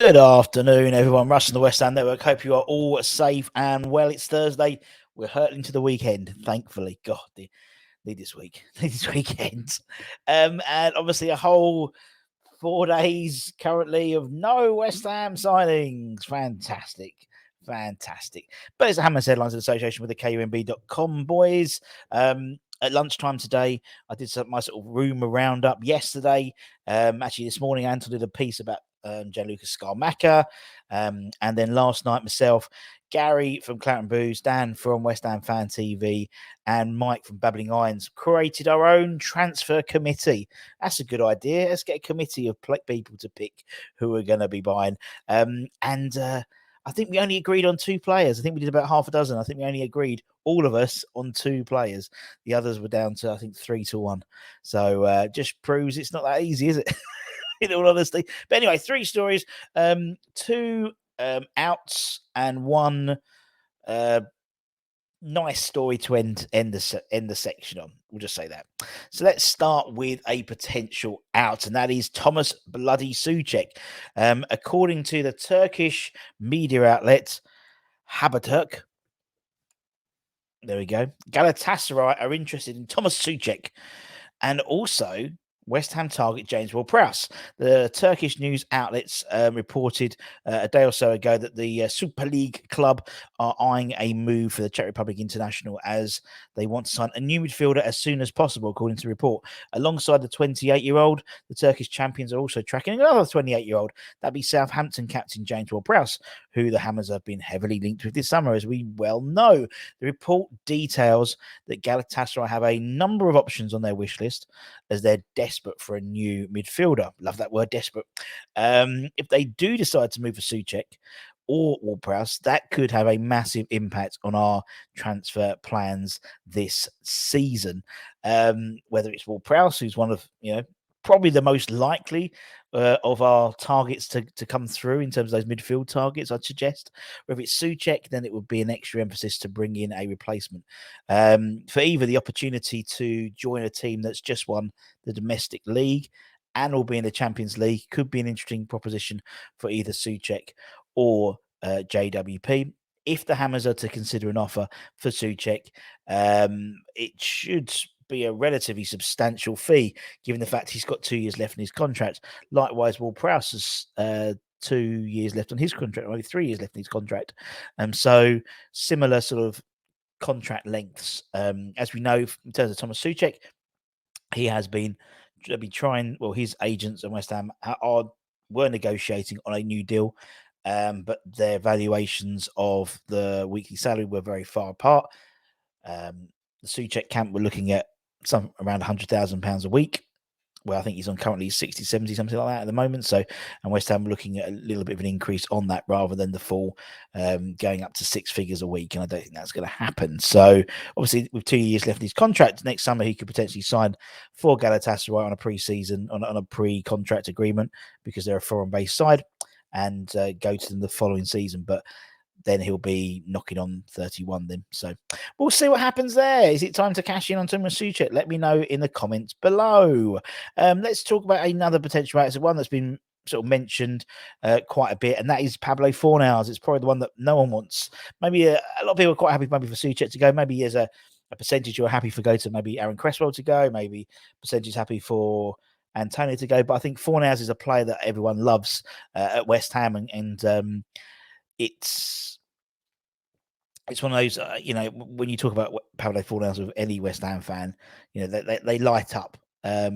Good afternoon, everyone. Russ and the West Ham Network. Hope you are all safe and well. It's Thursday. We're hurtling to the weekend, thankfully. God, need this week, need this weekend. And obviously a whole 4 days currently of no West Ham signings. Fantastic. But it's the Hammers headlines in association with the KUMB.com boys. At lunchtime today, I did my sort of rumour roundup yesterday. Actually, this morning, Anton did a piece about Gianluca Scamacca. And then last night, myself, Gary from Claret Booze, Dan from West Ham Fan TV, and Mike from Babbling Irons created our own transfer committee. That's a good idea. Let's get a committee of people to pick who we're going to be buying. I think we only agreed on 2 players. I think we did about half a dozen. I think we only agreed, all of us, on 2 players. The others were down to, I think, 3-1. So just proves it's not that easy, is it? In all honesty. But anyway, 3 stories, 2 outs and 1 nice story to end the section on. We'll just say that. So let's start with a potential out, and that is Tomas Bloody Soucek. According to the Turkish media outlet Haberturk, there we go, Galatasaray are interested in Tomas Soucek, and also West Ham target James Ward-Prowse. The Turkish news outlets reported a day or so ago that the Super League club are eyeing a move for the Czech Republic international, as they want to sign a new midfielder as soon as possible, according to the report. Alongside the 28-year-old, the Turkish champions are also tracking another 28-year-old. That'd be Southampton captain James Ward-Prowse, who the Hammers have been heavily linked with this summer, as we well know. The report details that Galatasaray have a number of options on their wish list, as they're desperate for a new midfielder. Love that word, desperate. If they do decide to move for Soucek or Ward-Prowse, that could have a massive impact on our transfer plans this season. Whether it's Ward-Prowse, who's one of, probably the most likely of our targets to come through in terms of those midfield targets, I'd suggest. Whether it's Soucek, then it would be an extra emphasis to bring in a replacement. For either the opportunity to join a team that's just won the domestic league and will be in the Champions League could be an interesting proposition for either Soucek or JWP. If the Hammers are to consider an offer for Soucek, it should be a relatively substantial fee, given the fact he's got 2 years left in his contract. Likewise, Ward-Prowse has 2 years left on his contract, only 3 years left in his contract. So similar sort of contract lengths. As we know, in terms of Tomas Soucek, he has been trying, well, his agents and West Ham were negotiating on a new deal, but their valuations of the weekly salary were very far apart. The Soucek camp were looking at around £100,000 a week. Well, I think he's on currently 60, 70, something like that at the moment. So, and West Ham looking at a little bit of an increase on that rather than the full going up to 6 figures a week. And I don't think that's going to happen. So, obviously, with 2 years left in his contract, next summer he could potentially sign for Galatasaray on a pre-season, on a pre-contract agreement, because they're a foreign-based side, and go to them the following season. But then he'll be knocking on 31 then. So we'll see what happens there. Is it time to cash in on Tomas Soucek? Let me know in the comments below. Let's talk about another potential out. It's one that's been sort of mentioned quite a bit, and that is Pablo Fornals. It's probably the one that no one wants. Maybe a lot of people are quite happy maybe for Soucek to go. Maybe there's a percentage who are happy for go to maybe Aaron Cresswell to go. Maybe percentage happy for Antonio to go. But I think Fornals is a player that everyone loves at West Ham, and it's one of those, when you talk about Pablo Fornals with any West Ham fan, they light up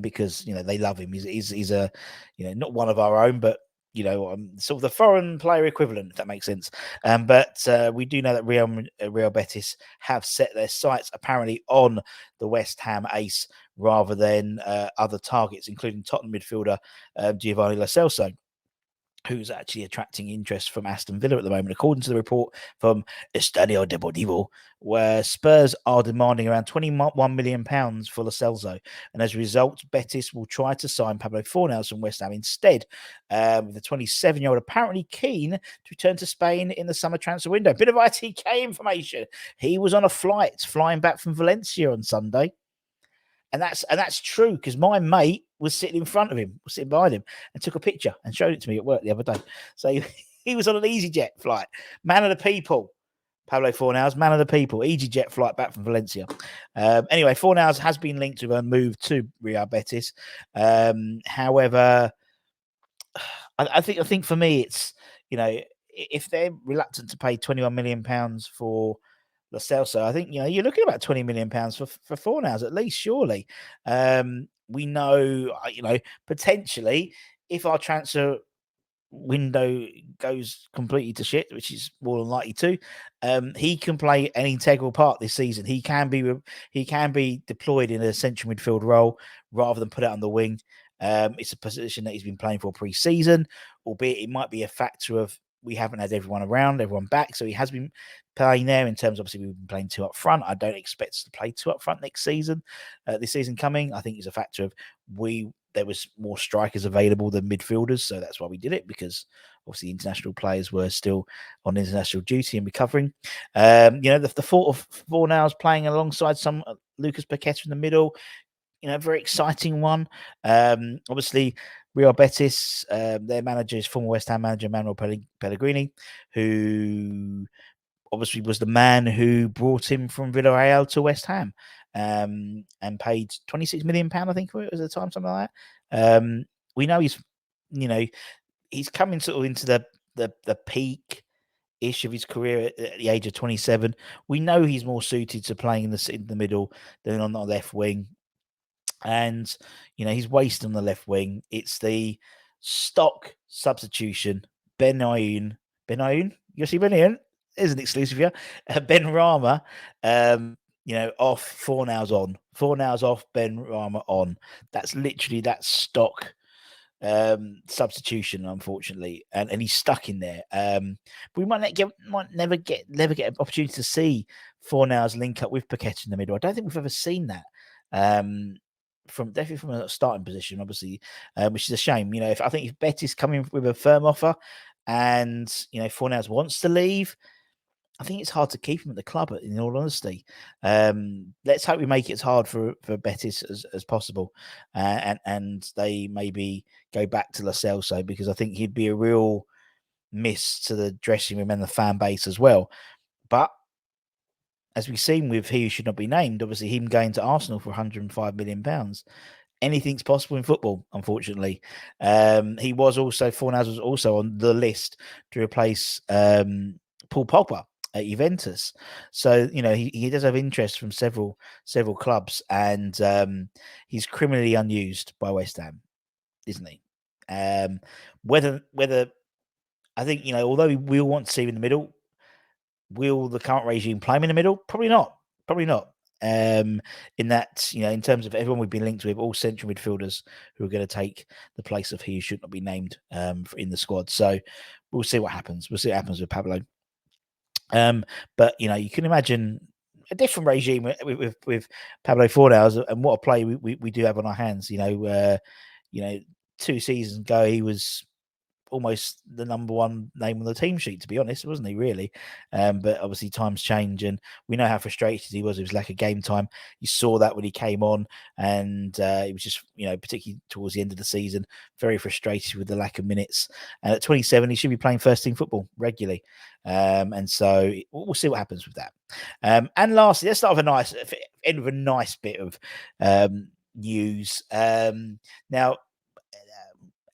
because, they love him. He's a, not one of our own, but, sort of the foreign player equivalent, if that makes sense. But we do know that Real Betis have set their sights apparently on the West Ham ace rather than other targets, including Tottenham midfielder Giovanni Lo Celso, who's actually attracting interest from Aston Villa at the moment, according to the report from Estadio Deportivo, where Spurs are demanding around £21 million for Lo Celso. And as a result, Betis will try to sign Pablo Fornals from West Ham instead. With the 27-year-old apparently keen to return to Spain in the summer transfer window. Bit of ITK information. He was on a flight flying back from Valencia on Sunday. And that's true, because my mate was sitting in front of him, was sitting behind him, and took a picture and showed it to me at work the other day. So he was on an EasyJet flight, man of the people. Pablo Fornals, man of the people, EasyJet flight back from Valencia. Anyway, Fornals has been linked with a move to Real Betis. However, I think for me, it's, if they're reluctant to pay £21 million for Lo Celso, I think, you're looking at about £20 million for Fornals at least, surely. We know, potentially, if our transfer window goes completely to shit, which is more than likely to, he can play an integral part this season. He can be deployed in a central midfield role rather than put it on the wing. It's a position that he's been playing for pre-season, albeit it might be a factor of we haven't had everyone back, so he has been playing there. In terms, obviously, we've been playing two up front. I don't expect us to play two up front next season. This season coming, I think it's a factor of there was more strikers available than midfielders, so that's why we did it, because obviously international players were still on international duty and recovering. The thought of Fornals playing alongside some Lucas Paqueta in the middle, very exciting one. Obviously, Real Betis, their manager is former West Ham manager Manuel Pellegrini, who obviously was the man who brought him from Villarreal to West Ham, and paid £26 million, I think it was at the time, something like that. We know he's coming sort of into the peak ish of his career at the age of 27. We know he's more suited to playing in the middle than on the left wing. And, he's wasted on the left wing. It's the stock substitution. Benayoun. You see Benayoun? Is an exclusive here. Ben Rama, off, Fornals on. Fornals off, Ben Rama on. That's literally that stock substitution, unfortunately, and he's stuck in there. We might never get an opportunity to see Fornals link up with Paqueta in the middle. I don't think we've ever seen that. Definitely from a starting position, obviously, which is a shame. If Betis coming with a firm offer, and Fornals wants to leave, I think it's hard to keep him at the club, in all honesty. Let's hope we make it as hard for Betis as possible, and they maybe go back to Lo Celso, because I think he'd be a real miss to the dressing room and the fan base as well. But as we've seen with He Who Should Not Be Named, obviously him going to Arsenal for £105 million, anything's possible in football, unfortunately. Fornals was also on the list to replace Paul Pogba at Juventus. So, he does have interest from several clubs, and he's criminally unused by West Ham, isn't he? Whether I think, although we all want to see him in the middle, will the current regime play him in the middle? Probably not. In that, in terms of everyone we've been linked with, all central midfielders who are going to take the place of He Who Should Not Be Named in the squad. So we'll see what happens. We'll see what happens with Pablo. But you can imagine a different regime with Pablo Fornals, and what a play we do have on our hands. 2 seasons ago he was almost the number one name on the team sheet, to be honest, wasn't he, really? But obviously times change, and we know how frustrated he was. It was lack of game time. You saw that when he came on, and it was just, particularly towards the end of the season, very frustrated with the lack of minutes. And at 27, he should be playing first team football regularly. And so we'll see what happens with that. And lastly, let's start with a nice bit of news. Now,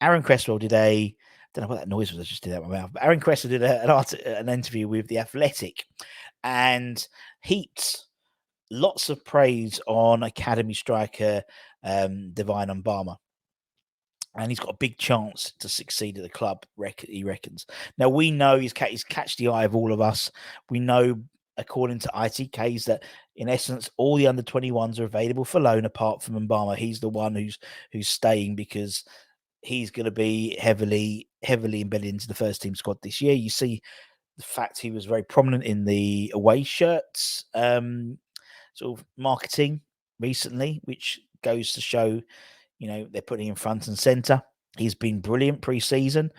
Aaron Cresswell did I don't know what that noise was. I just did that with my mouth. But Aaron Cresswell did an interview with The Athletic, and heaped lots of praise on academy striker Divine Mubama. And he's got a big chance to succeed at the club, he reckons. Now, we know he's catched the eye of all of us. We know, according to ITKs, that in essence, all the under-21s are available for loan apart from Mubama. He's the one who's staying, because he's going to be heavily embedded into the first team squad this year. You see the fact he was very prominent in the away shirts sort of marketing recently, which goes to show, they're putting him front and center. He's been brilliant pre-season.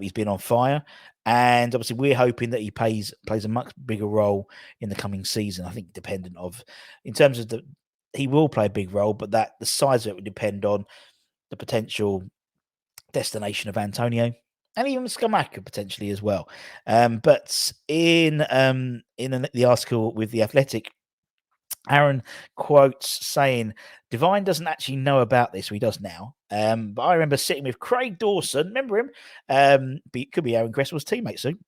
He's been on fire. And obviously we're hoping that he plays a much bigger role in the coming season. I think in terms of he will play a big role, but that the size of it would depend on the potential destination of Antonio and even Scamacca potentially as well. But in the article with The Athletic, Aaron quotes saying, Divine doesn't actually know about this, he does now. But I remember sitting with Craig Dawson, remember him? Could be Aaron Cresswell's teammate soon,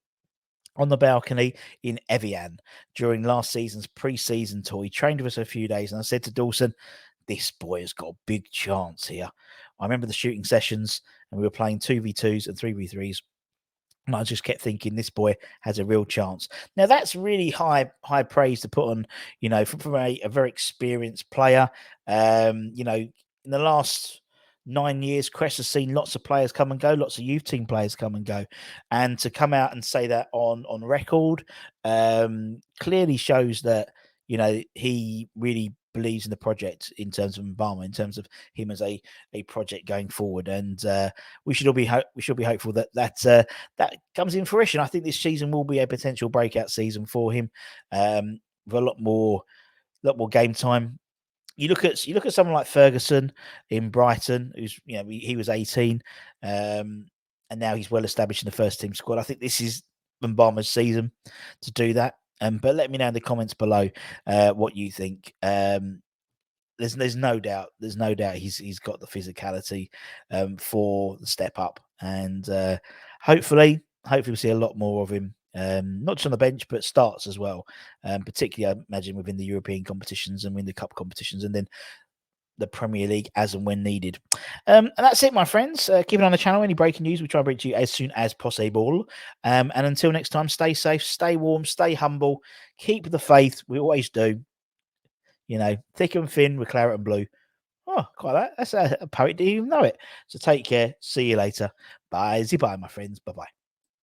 on the balcony in Evian during last season's pre-season tour. He trained with us a few days, and I said to Dawson, this boy has got a big chance here. I remember the shooting sessions, and we were playing 2v2s and 3v3s. And I just kept thinking this boy has a real chance. Now that's really high praise to put on, from a very experienced player. In the last 9 years, Crest has seen lots of players come and go, lots of youth team players come and go, and to come out and say that on record clearly shows that he really believes in the project in terms of Mubama, in terms of him as a project going forward, and we should all be hopeful that comes in fruition. I think this season will be a potential breakout season for him, with a lot more game time. You look at someone like Ferguson in Brighton, who's he was 18, and now he's well established in the first team squad. I think this is Mbama's season to do that. But let me know in the comments below what you think. There's no doubt he's got the physicality for the step up, and hopefully we'll see a lot more of him, not just on the bench but starts as well, particularly I imagine within the European competitions and win the cup competitions, and then the Premier League as and when needed. And that's it, my friends. Keep it on the channel. Any breaking news, we try to bring to you as soon as possible. And until next time, stay safe, stay warm, stay humble, keep the faith. We always do. Thick and thin with claret and blue. Oh, quite that. That's a poet. Didn't even know it. So take care. See you later. Bye. Bye, my friends. Bye-bye.